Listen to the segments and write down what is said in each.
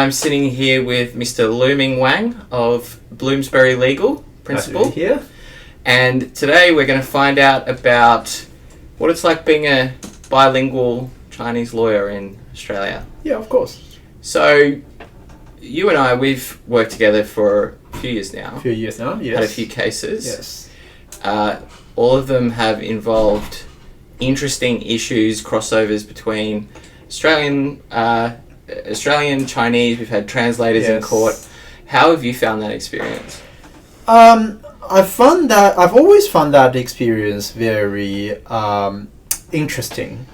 I'm sitting here with Mr. Luming Wang of Bloomsbury Legal Principal. Nice to be here. And today we're going to find out about what it's like being a bilingual Chinese lawyer in Australia. Yeah, of course. So, you and I, we've worked together for a few years now. A few years now, yes. Had a few cases. Yes. All of them have involved interesting issues, crossovers between Australian, Chinese. We've had translators in court. How have you found that experience? I've always found that experience very interesting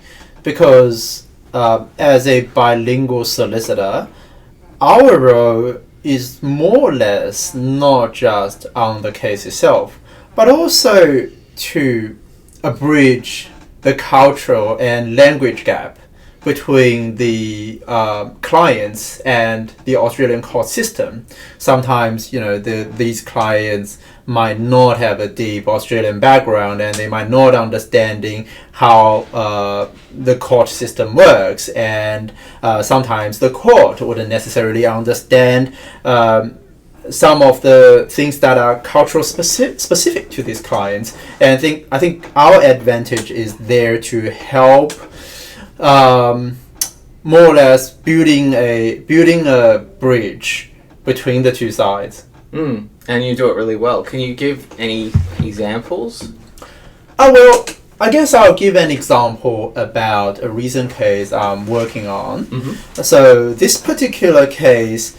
because as a bilingual solicitor, our role is more or less not just on the case itself, but also to bridge the cultural and language gap between the clients and the Australian court system. Sometimes, these clients might not have a deep Australian background and they might not understanding how the court system works, and sometimes the court wouldn't necessarily understand some of the things that are cultural specific to these clients. And I think our advantage is there to help more or less building a bridge between the two sides. And you do it really well. Can you give any examples? Well, I guess I'll give an example about a recent case I'm working on. Mm-hmm. So this particular case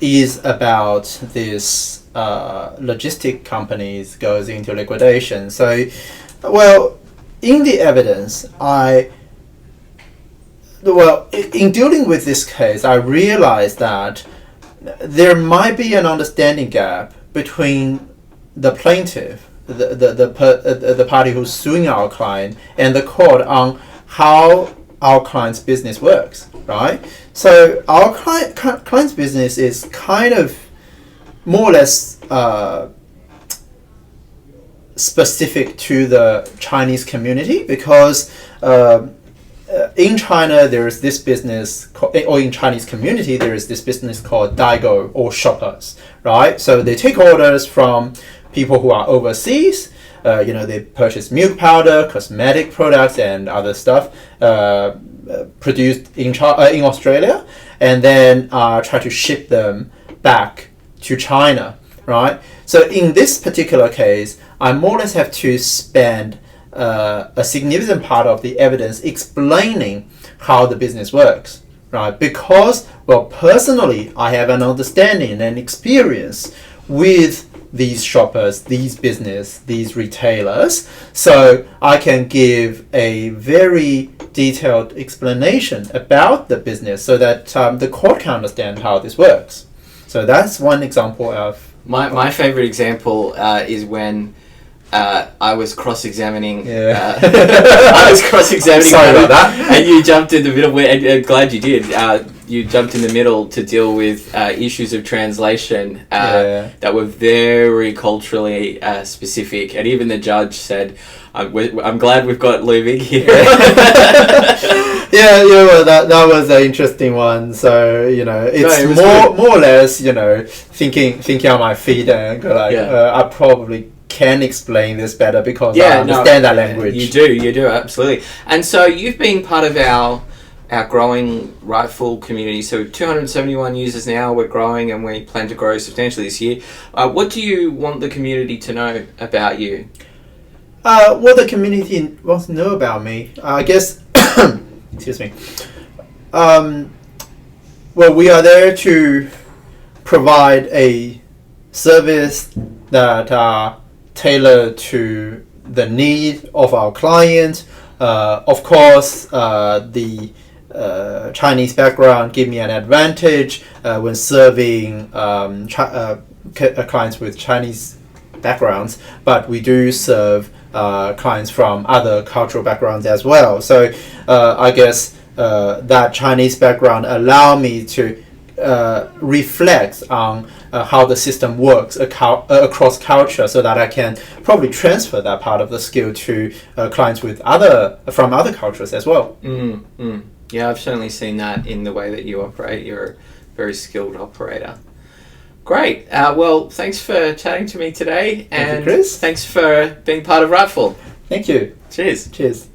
is about this logistic companies goes into liquidation. So, well, in the evidence, in dealing with this case, I realized that there might be an understanding gap between the plaintiff, the party who's suing our client, and the court on how our client's business works, right? So our client's business is kind of more or less specific to the Chinese community because in China, there is this business, or in Chinese community, there is this business called Daigo or shoppers, right? So they take orders from people who are overseas. They purchase milk powder, cosmetic products, and other stuff produced in Australia, and then try to ship them back to China, right? So in this particular case, I more or less have to spend a significant part of the evidence explaining how the business works, right? Because, well, personally, I have an understanding and experience with these shoppers, these business, these retailers, so I can give a very detailed explanation about the business so that the court can understand how this works. So that's one example of... My favorite example is when I was cross-examining. Yeah. I was cross-examining. Sorry about that. And you jumped in the middle. I'm glad you did. You jumped in the middle to deal with issues of translation that were very culturally specific. And even the judge said, "I'm glad we've got Luming here." Well, that was an interesting one. So it's more or less thinking on my feet and go like I probably can explain this better because I understand that language. You do, absolutely. And so you've been part of our growing rightful community. So 271 users now, we're growing and we plan to grow substantially this year. What do you want the community to know about you? What the community wants to know about me, I guess, excuse me. Well, we are there to provide a service that are tailored to the need of our client. Of course, the Chinese background give me an advantage when serving clients with Chinese backgrounds, but we do serve clients from other cultural backgrounds as well. So I guess that Chinese background allow me to reflect on how the system works across culture, so that I can probably transfer that part of the skill to clients from other cultures as well. Yeah, I've certainly seen that in the way that you operate. You're very skilled operator. Great. Well, thanks for chatting to me today. Thank you, Chris. Thanks for being part of Rightful. Thank you. Cheers. Cheers.